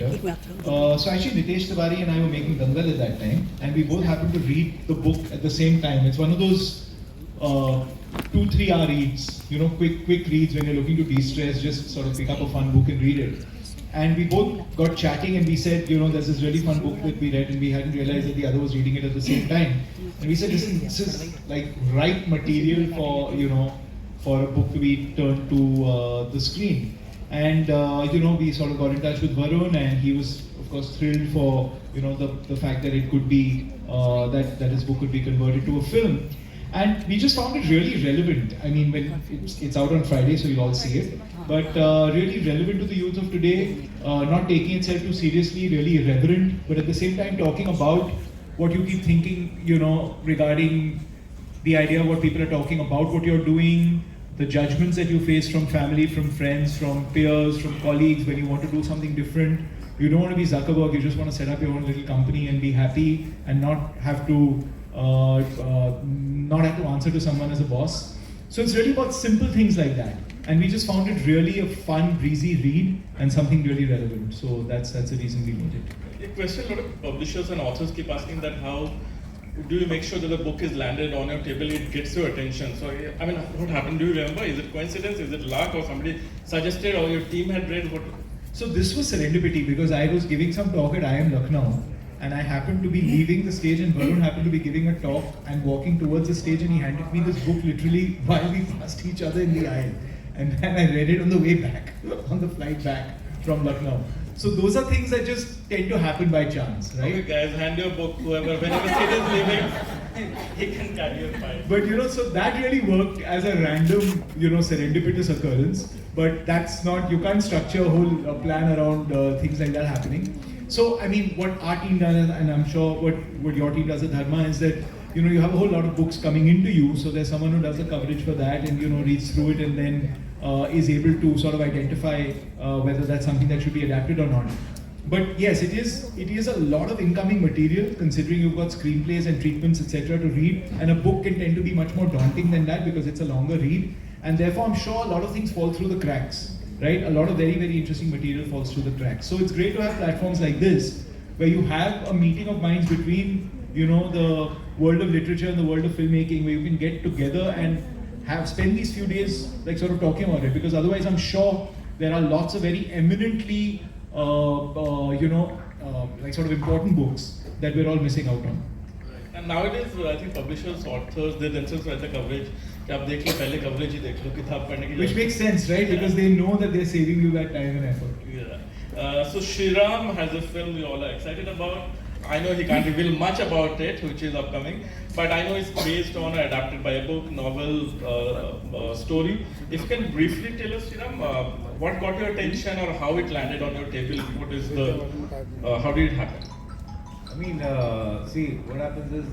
better. So actually Nitesh Tiwari and I were making Dangal at that time, and we both happened to read the book at the same time. It's one of those 2-3 hour reads, quick reads when you're looking to de-stress, just sort of pick up a fun book and read it. And we both got chatting and we said, there's this really fun book that we read and we hadn't realized that the other was reading it at the same time. And we said, listen, this is like right material for, for a book to be turned to the screen. And, we sort of got in touch with Varun and he was, of course, thrilled for, the fact that it could be, that his book could be converted to a film. And we just found it really relevant. I mean, when it's out on Friday, so you'll all see it. But really relevant to the youth of today, not taking itself too seriously, really irreverent, but at the same time talking about what you keep thinking, regarding the idea of what people are talking about, what you're doing, the judgments that you face from family, from friends, from peers, from colleagues when you want to do something different. You don't want to be Zuckerberg, you just want to set up your own little company and be happy and not have to answer to someone as a boss. So it's really about simple things like that. And we just found it really a fun, breezy read and something really relevant. So that's the reason we made it. A question a lot of publishers and authors keep asking that how do you make sure that the book is landed on your table, it gets your attention? So, I mean, what happened? Do you remember? Is it coincidence? Is it luck? Or somebody suggested or your team had read? What? So this was serendipity because I was giving some talk at IIM Lucknow and I happened to be leaving the stage and Varun happened to be giving a talk and walking towards the stage and he handed me this book literally while we passed each other in the aisle. And then I read it on the way back, on the flight back from Lucknow. So those are things that just tend to happen by chance, right? Okay guys, hand your book, whoever, whenever Sid is leaving, he can carry your file. But so that really worked as a random, serendipitous occurrence. But that's not, you can't structure a whole plan around things like that happening. So, I mean, what our team does, and I'm sure what your team does at Dharma is that, you have a whole lot of books coming into you, so there's someone who does the coverage for that and, reads through it and then is able to sort of identify whether that's something that should be adapted or not. But yes, it is a lot of incoming material considering you've got screenplays and treatments, etc. to read, and a book can tend to be much more daunting than that because it's a longer read, and therefore I'm sure a lot of things fall through the cracks. Right? A lot of very, very interesting material falls through the cracks. So it's great to have platforms like this, where you have a meeting of minds between, the world of literature and the world of filmmaking, where you can get together and spend these few days like sort of talking about it. Because otherwise, I'm sure there are lots of very eminently, like sort of important books that we're all missing out on. And nowadays, I think publishers, authors, they themselves write the coverage. Which makes sense, right? Because they know that they're saving you that time and effort. Yeah. So Shriram has a film we all are excited about. I know he can't reveal much about it, which is upcoming, but I know it's based on or adapted by a book, novel, story. If you can briefly tell us, Shriram, what got your attention or how it landed on your table? What is how did it happen? I mean, see, what happens is,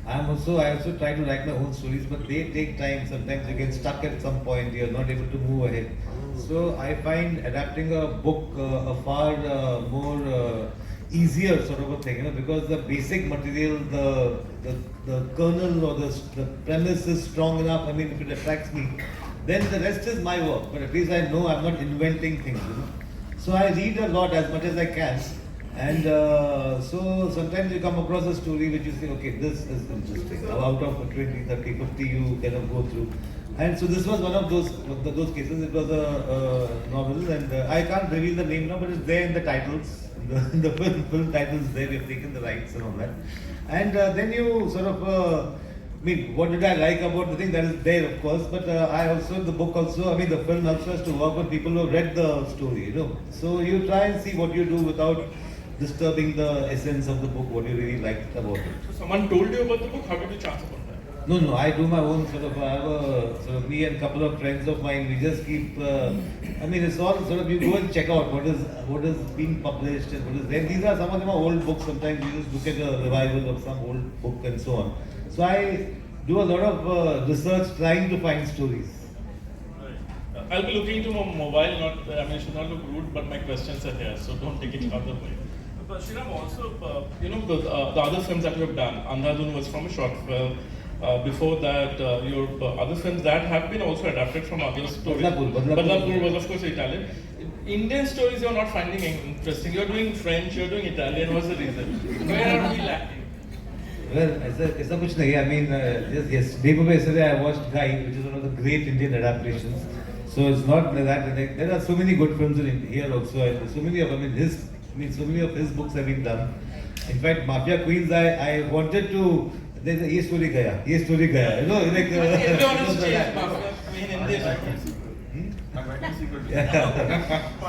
I also try to write my own stories, but they take time. Sometimes you get stuck at some point, you're not able to move ahead. So I find adapting a book a far more easier sort of a thing, because the basic material, the kernel or the premise is strong enough. I mean, if it attracts me, then the rest is my work. But at least I know I'm not inventing things. So I read a lot as much as I can. And so sometimes you come across a story which you say, okay, this is interesting. Now out of 20, 30, 50 you kind of go through. And so this was one of those cases. It was a novel and I can't reveal the name now, but it's there in the titles. In the film titles there, we have taken the rights and all that. And then you sort of, what did I like about the thing? That is there, of course, but the film helps us to work with people who have read the story, So you try and see what you do without disturbing the essence of the book, what you really liked about it. So someone told you about the book, how did you chance upon that? No, I do my own I have a, me and a couple of friends of mine, we just keep, it's all you go and check out what is being published and what is there. These are some of them are old books, sometimes you just look at a revival of some old book and so on. So I do a lot of research trying to find stories. Right. I'll be looking into my mobile, it should not look rude, but my questions are here, so don't take it other way. But Shriram, also, the other films that you have done, Andhadhun was from a short film. Before that, your other films that have been also adapted from other stories. Badlapur was of course Italian. Indian stories you're not finding interesting. You're doing French, you're doing Italian. What's the reason? Where are we lacking? Well, ऐसा कुछ नहीं. I mean, yes. Day before yesterday, I watched Guide, which is one of the great Indian adaptations. So it's not like that. Like, there are so many good films in here also. And so many of, so many of his books have been done. In fact, Mafia Queens, I wanted to. There's a ये story गया. You know, like. Everyone has changed Mafia Queen in this.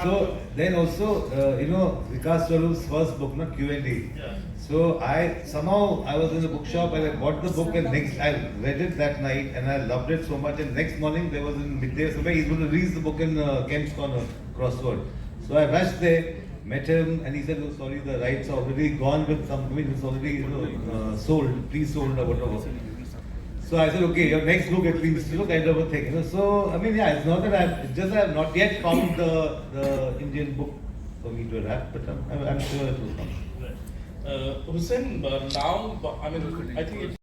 So then also, you know, Vikas Swaroop's first book, no, Q&A. Yeah. So I was in the bookshop and I bought the book and I read it that night and I loved it so much. And next morning there was in midday somewhere he's going to release the book in Kent's Corner crossword. So I rushed there, met him, and he said, "Oh, sorry, the rights are already gone with some. I mean, it's already sold, pre-sold or whatever." So I said, "Okay, your next book at least, kind of a thing." So I mean, yeah, it's not that it's just I have not yet found the Indian book for me to adapt, but I'm sure it will come. Hussein, now, I mean, I think it's